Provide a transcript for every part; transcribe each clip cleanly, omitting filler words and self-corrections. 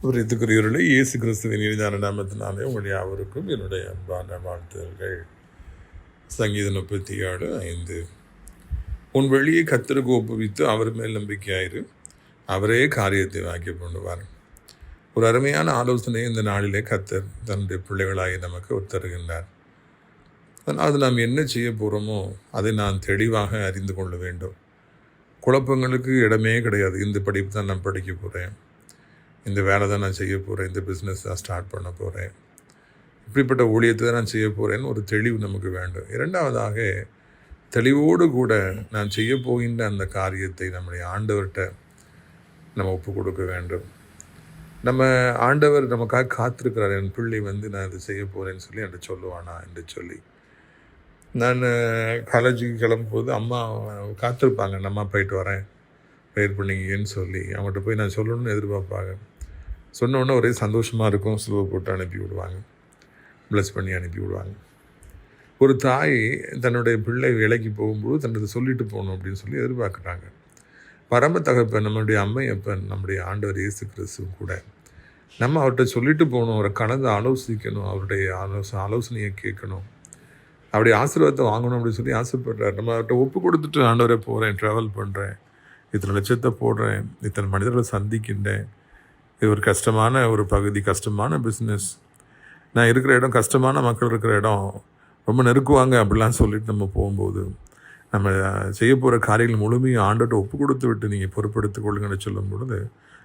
பிரியத்துக்குரியவர்களே, இயேசு கிறிஸ்துவின் இனிதான நாமத்தினாலே உங்கள் யாவருக்கும் என்னுடைய அன்பான வாழ்த்துதல்கள். சங்கீதம் 37:5. உன் வழியை கர்த்தருக்கு ஒப்புவித்து அவர் மேல் நம்பிக்கையாயிரு, அவரே காரியத்தை வாக்கி பண்ணுவார். ஒரு அருமையான ஆலோசனை இந்த நாளிலே கர்த்தர் தன்னுடைய பிள்ளைகளாகி நமக்கு தருகின்றார். அது நாம் என்ன செய்ய போகிறோமோ அதை நான் தெளிவாக அறிந்து கொள்ள வேண்டும். குழப்பங்களுக்கு இடமே கிடையாது. இந்த படிப்பு தான் நான் படிக்க போகிறேன், இந்த வேலை தான் நான் செய்ய போகிறேன், இந்த பிஸ்னஸ் தான் ஸ்டார்ட் பண்ண போகிறேன், இப்படிப்பட்ட ஊழியத்தை தான் நான் செய்ய போகிறேன்னு ஒரு தெளிவு நமக்கு வேண்டும். இரண்டாவதாக, தெளிவோடு கூட நான் செய்ய போகின்ற அந்த காரியத்தை நம்முடைய ஆண்டவர்கிட்ட நம்ம ஒப்பு கொடுக்க வேண்டும். நம்ம ஆண்டவர் நமக்காக காத்திருக்கிறார். என் பிள்ளை நான் இதை செய்ய போகிறேன்னு சொல்லி என்கிட்ட சொல்லுவானா என்று சொல்லி. நான் காலேஜுக்கு கிளம்பும்போது அம்மா காத்திருப்பாங்க, நம்ம போயிட்டு வரேன் ப்ரேயர் பண்ணிங்கன்னு சொல்லி. அவங்கள்ட்ட போய் நான் சொல்லணும்னு எதிர்பார்ப்பாங்க. சொன்ன உடனே ஒரே சந்தோஷமாக இருக்கும். சிலுவை போட்டு அனுப்பி விடுவாங்க, ப்ளஸ் பண்ணி அனுப்பி விடுவாங்க. ஒரு தாய் தன்னுடைய பிள்ளை வேலைக்கு போகும்போது தன்னை சொல்லிட்டு போகணும் அப்படின்னு சொல்லி எதிர்பார்க்குறாங்க. பரம தகப்பன், நம்மளுடைய அம்மையப்பன், நம்முடைய ஆண்டவர் இயேசு கிறிஸ்து கூட நம்ம அவர்கிட்ட சொல்லிட்டு போகணும், அவரை கலந்து ஆலோசிக்கணும், அவருடைய ஆலோசனையை கேட்கணும், அவருடைய ஆசீர்வாதத்தை வாங்கணும் அப்படின்னு சொல்லி ஆசைப்படுறார். நம்ம அவர்கிட்ட ஒப்பு கொடுத்துட்டு, ஆண்டவரை போகிறேன், ட்ராவல் பண்ணுறேன், இத்தனை லட்சத்தை போடுறேன், இத்தனை மனிதர்களை சந்திக்கின்றேன், இது ஒரு கஷ்டமான ஒரு பகுதி, கஷ்டமான பிஸ்னஸ், நான் இருக்கிற இடம் கஷ்டமான மக்கள் இருக்கிற இடம், ரொம்ப நெருக்குவாங்க அப்படிலாம் சொல்லிட்டு நம்ம போகும்போது, நம்ம செய்ய போகிற காரியங்கள் முழுமையும் ஆண்டோட்ட ஒப்பு கொடுத்து விட்டு நீங்கள் பொறுப்படுத்திக் கொள்ளுங்கன்னு சொல்லும் பொழுது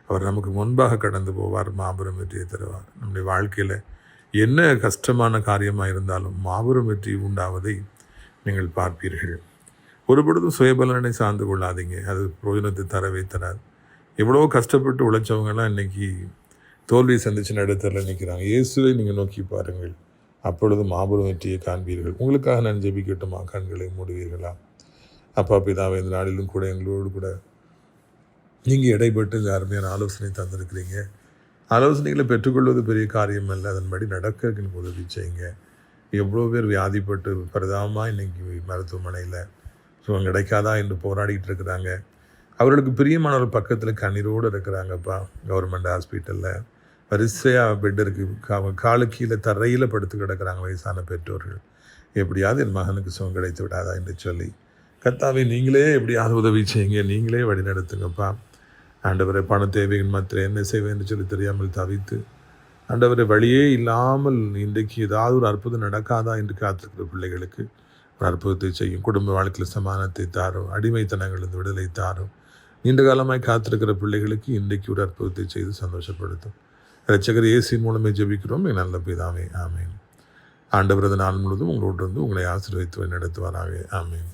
அவர் நமக்கு முன்பாக கடந்து போவார், மாபெரும் வெற்றியை தருவார். நம்முடைய வாழ்க்கையில் என்ன கஷ்டமான காரியமாக இருந்தாலும் மாபெரும் வெற்றி உண்டாவதை நீங்கள் பார்ப்பீர்கள். ஒருபொழுதும் சுயபலனை சார்ந்து கொள்ளாதீங்க, அது பிரயோஜனத்தை தரவே தராது. எவ்வளோ கஷ்டப்பட்டு உழைச்சவங்கெல்லாம் இன்றைக்கி தோல்வியை சந்திச்சு நடுத்தரில் நிற்கிறாங்க. இயேசுவை நீங்கள் நோக்கி பாருங்கள், அப்பொழுது மாபெரும் வெற்றியை காண்பீர்கள். உங்களுக்காக நான் ஜெபிக்கட்டுமா? கண்களை மூடுவீர்களா? அப்பா பிதாவே, இந்த நாளிலும் கூட எங்களோடு கூட நீங்கள் இடைப்பட்டு இந்த அருமையான ஆலோசனை தந்திருக்கிறீங்க. ஆலோசனைகளை பெற்றுக்கொள்வது பெரிய காரியம் அல்ல, அதன்படி நடக்க உதவி செய்யுங்க. எவ்வளோ பேர் வியாதிப்பட்டு பரிதாபமாக இன்றைக்கி மருத்துவமனையில் சுகம் கிடைக்காதா என்று போராடிட்டு இருக்கிறாங்க. அவர்களுக்கு பிரியமானவர் பக்கத்தில் கண்ணீரோடு இருக்கிறாங்கப்பா. கவர்மெண்ட் ஹாஸ்பிட்டலில் வரிசையாக பெட் இருக்குது, காலு கீழே தரையில் படுத்து கிடக்கிறாங்க வயசான பெற்றோர்கள். எப்படியாவது என் மகனுக்கு சுகம் கிடைத்து விடாதா என்று சொல்லி, கர்த்தாவே நீங்களே எப்படியாவது உதவி செய்யுங்க, நீங்களே வழி நடத்துங்கப்பா. ஆண்டவரை பண தேவைகள் மாத்திரம் என்ன செய்வேன் என்று சொல்லி தெரியாமல் தவித்து, ஆண்டவரை வழியே இல்லாமல் இன்றைக்கு ஏதாவது ஒரு அற்புதம் நடக்காதா என்று காத்திருக்கிற பிள்ளைகளுக்கு ஒரு அற்புதத்தை செய்யும். குடும்ப வாழ்க்கையில் சமாதானத்தை தாரும், அடிமைத்தனங்களிலிருந்து விடுதலை தாரும். நீண்ட காலமாய் காத்திருக்கிற பிள்ளைகளுக்கு இன்றைக்கு ஒரு அற்புதத்தை செய்து சந்தோஷப்படுத்தும். இரட்சகர் இயேசுவின் மூலமே ஜெபிக்கிறோம், நல்ல பிதாவே, ஆமேன். ஆண்டவரது நாள் முழுவதும் உங்களோடு இருந்து உங்களை ஆசீர்வதித்து நடத்துவாராக, ஆமேன்.